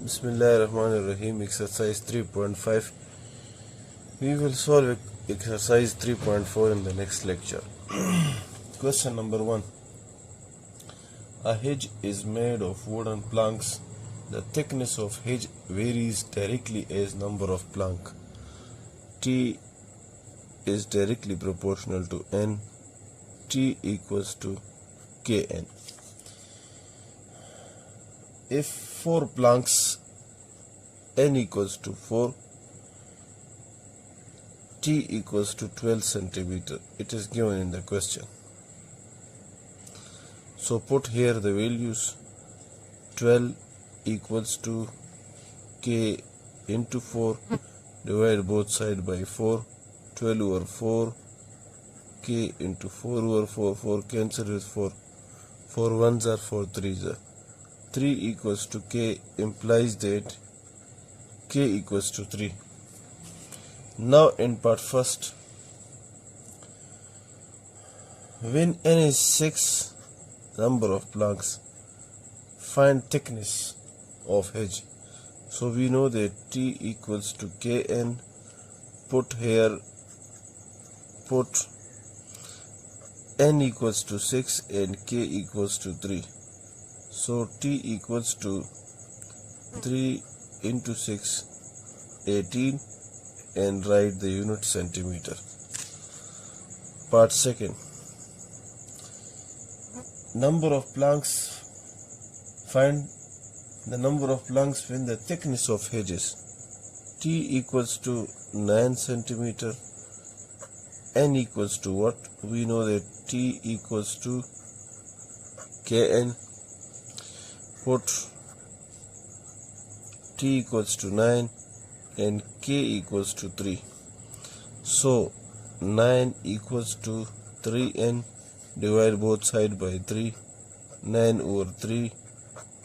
Bismillahirrahmanirrahim. Exercise 3.5. We will solve exercise 3.4 in the next lecture. Question number 1. A hedge is made of wooden planks. The thickness of hedge varies directly as number of plank. T is directly proportional to N. T equals to Kn. If 4 planks, N equals to 4, T equals to 12 centimeter. It is given in the question. So put here the values. 12 equals to K into 4. Divide both sides by 4. 12 over 4. K into 4 over 4. 4 cancel with 4. 4 ones are 4 threes are. 3 equals to K implies that K equals to 3. Now in part first, when N is 6 number of planks, find thickness of hedge. So we know that T equals to Kn. Put N equals to 6 and K equals to 3. So T equals to 3 into 6, 18, and write the unit centimeter. Part second. Number of planks. Find the number of planks when the thickness of hedges. T equals to 9 centimeter. N equals to what? We know that T equals to Kn. Put T equals to 9 and K equals to 3. So 9 equals to 3N. Divide both sides by 3. 9 over 3.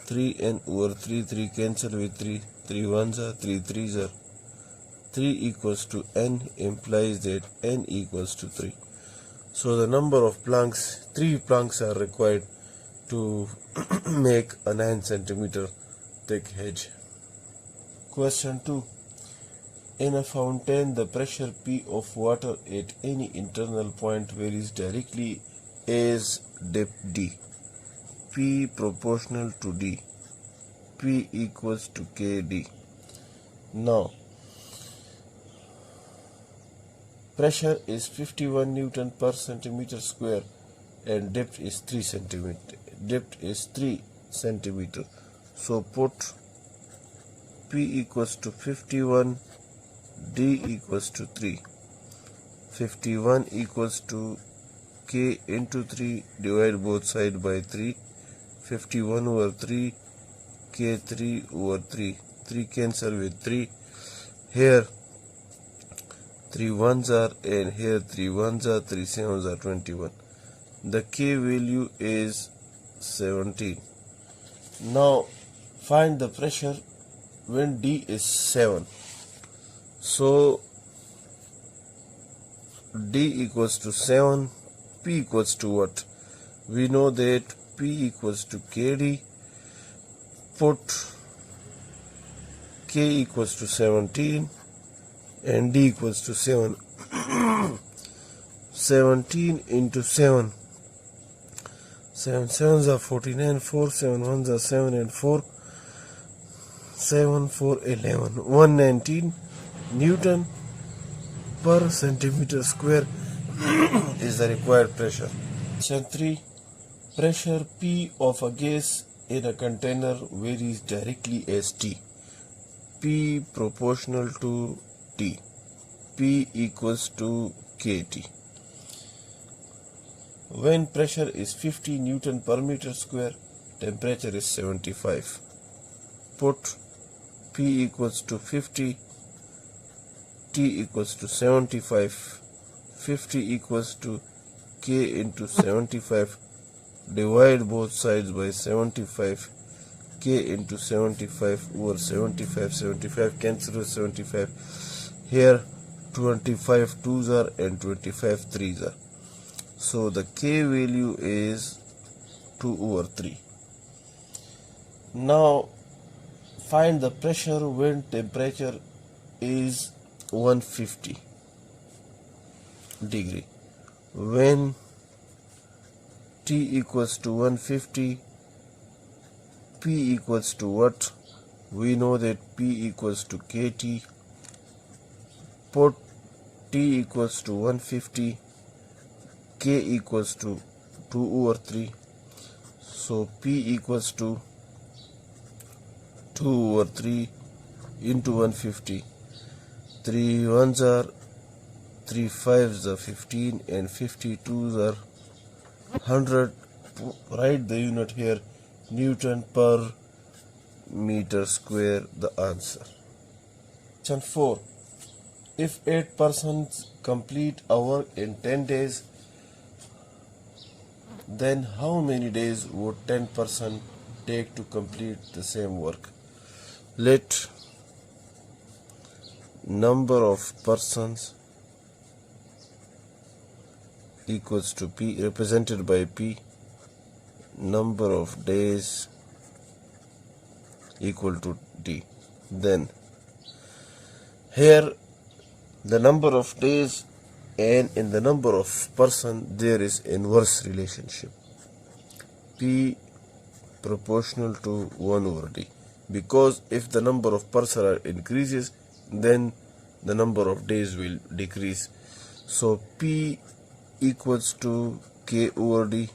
3N over 3. 3 cancel with 3. 3 ones are 3 threes are. 3 equals to N implies that N equals to 3. So the number of planks, 3 planks are required to make a 9 centimeter thick hedge. Question 2. In a fountain, the pressure P of water at any internal point varies directly as depth D. P proportional to D. P equals to KD. Now, pressure is 51 Newton per centimeter square and depth is 3 centimeter. Depth is 3 centimeter. So put P equals to 51, D equals to 3. 51 equals to K into 3, divide both sides by 3. 51 over 3, K 3 over 3. 3 cancel with 3. Here 3 ones are and here 3 ones are, 3 sevens are 21. The K value is 17. Now find the pressure when D is 7. So D equals to 7, P equals to what? We know that P equals to KD. Put K equals to 17 and D equals to 7. 17 into 7. 7 sevens are 49, 4 7 ones are 7 and 4. 7 4 11. 119 Newton per centimeter square is the required pressure. Question 3. Pressure P of a gas in a container varies directly as T. P proportional to T. P equals to KT. When pressure is 50 Newton per meter square, temperature is 75. Put P equals to 50, T equals to 75. 50 equals to K into 75. Divide both sides by 75. K into 75 over 75. 75 cancel with 75. Here 25 twos are and 25 threes are. So the K value is 2 over 3. Now Find the pressure when temperature is 150 degree. When T equals to 150, P equals to what? We know that P equals to KT. Put T equals to 150, K equals to 2 over 3. So P equals to 2 over 3 into 150. 3 ones are 3 fives are 15 and 52s are 100. Write the unit here, Newton per meter square, the answer. Question 4. If 8 persons complete a work in 10 days, then how many days would 10% take to complete the same work? Let number of persons equals to P, represented by P, number of days equal to D. Then here the number of days and in the number of person there is inverse relationship, P proportional to 1 over D, because if the number of person are increases, then the number of days will decrease. So P equals to K over D.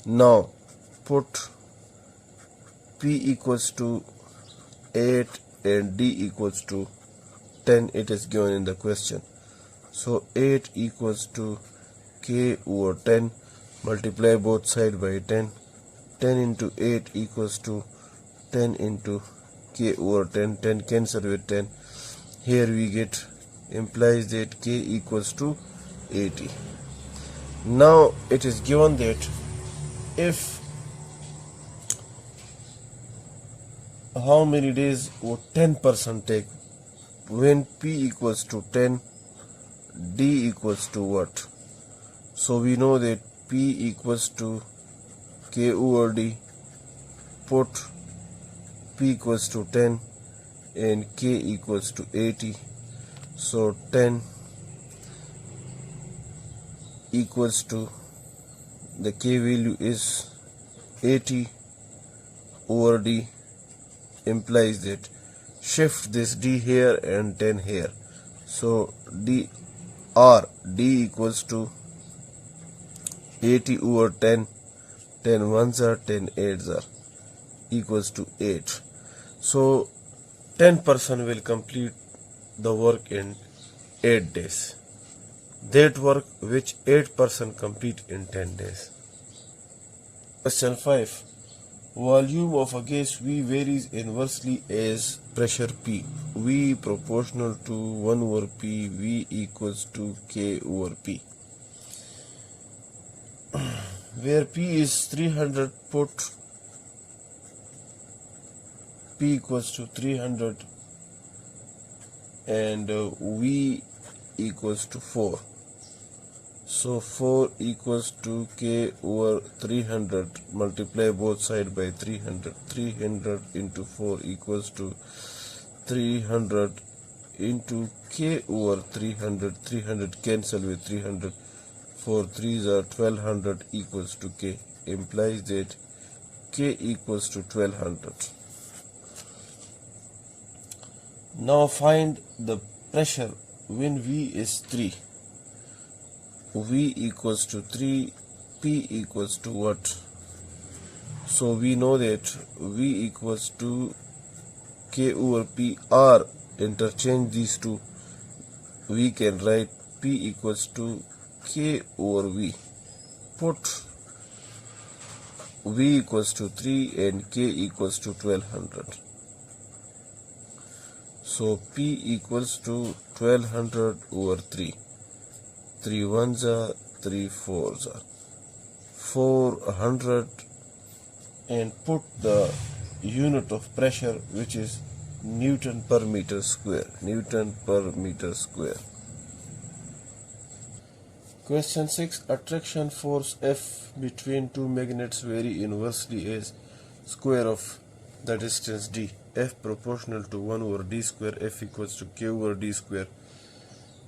Now put P equals to 8 and D equals to 10. It is given in the question. So 8 equals to K over 10. Multiply both sides by 10. 10 into 8 equals to 10 into K over 10. 10 cancel with 10. Here we get implies that K equals to 80. Now it is given that if how many days would 10% take when P equals to 10, D equals to what? So we know that P equals to K over D. Put P equals to 10 and K equals to 80. So 10 equals to, the K value is 80 over D, implies that shift this D here and 10 here. So D equals to 80 over 10. 10 ones are 10 eights are equals to 8. So 10% will complete the work in 8 days. That work which 8% complete in 10 days. Question 5. Volume of a gas V varies inversely as pressure P. V proportional to 1 over P. V equals to K over P. Where P is 300, put P equals to 300 and V equals to 4. So 4 equals to K over 300. Multiply both sides by 300. 300 into 4 equals to 300 into K over 300. 300 cancel with 300. 4 3s are 1200 equals to K. Implies that K equals to 1200. Now find the pressure when V is 3. V equals to 3, P equals to what? So we know that V equals to K over P, or interchange these two. We can write P equals to K over V. Put V equals to 3 and K equals to 1200. So P equals to 1200 over 3. 3 ones are 3 fours are 400, and put the unit of pressure which is Newton per meter square. Newton per meter square. Question 6. Attraction force F between two magnets vary inversely as square of the distance d. F proportional to 1 over d square, F equals to k over d square.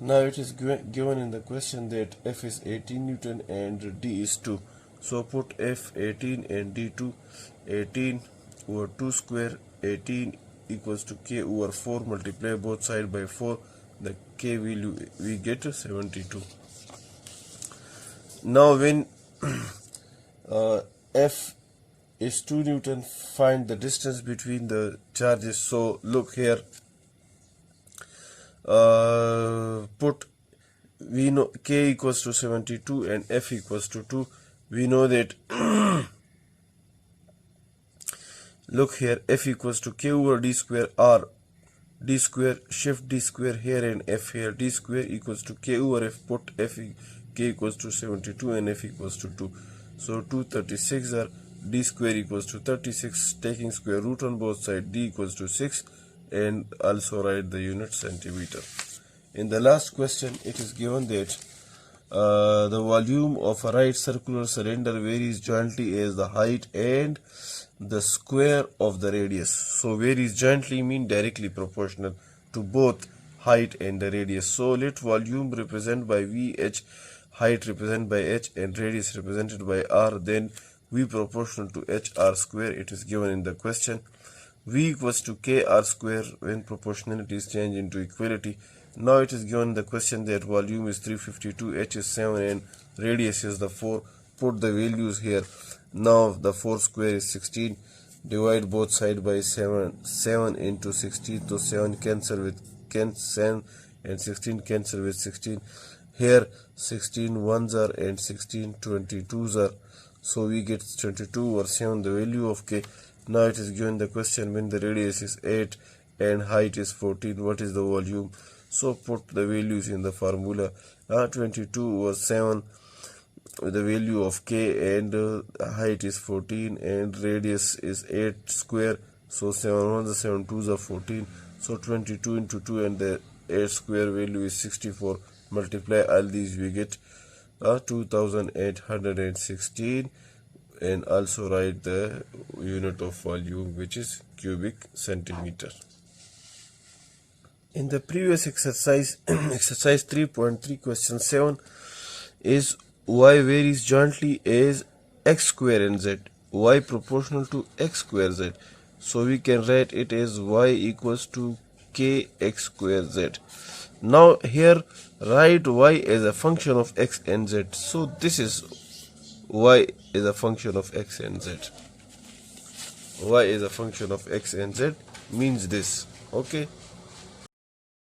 Now it is given in the question that F is 18 Newton and d is 2. So put F 18 and d 2. 18 over 2 square, 18 equals to k over 4, multiply both sides by 4, the k value we get 72. Now when F is 2 Newton, find the distance between the charges. So look here, put, we know k equals to 72 and F equals to 2. We know that look here, F equals to k over d square, or d square, shift d square here and F here, d square equals to k over F, put F k equals to 72 and F equals to 2. So 236 are, d square equals to 36, taking square root on both sides, d equals to 6, and also write the unit centimeter. In the last question, it is given that the volume of a right circular cylinder varies jointly as the height and the square of the radius. So varies jointly mean directly proportional to both height and the radius. So let volume represented by VH, height represented by H, and radius represented by R, then V proportional to HR square. It is given in the question. V equals to KR square when proportionality is changed into equality. Now it is given the question that volume is 352, H is 7 and radius is the 4. Put the values here. Now the 4 square is 16. Divide both sides by 7. 7 into 16. So 7 cancel with 7 and 16 cancel with 16. Here 16 ones are and 16 22s are. So we get 22 over 7, the value of k. Now it is given the question when the radius is 8 and height is 14, what is the volume? So put the values in the formula. 22 over 7 with the value of k, and height is 14 and radius is 8 square. So 7 ones are 7 twos are 14. So 22 into 2 and the 8 square value is 64. Multiply all these, we get 2816, and also write the unit of volume, which is cubic centimeter. In the previous exercise, exercise 3.3, question 7 is y varies jointly as x square and z, y proportional to x square z. So we can write it as y equals to kx square z. Now here write y as a function of x and z. So this is y is a function of x and z. Y is a function of x and z means this. Okay.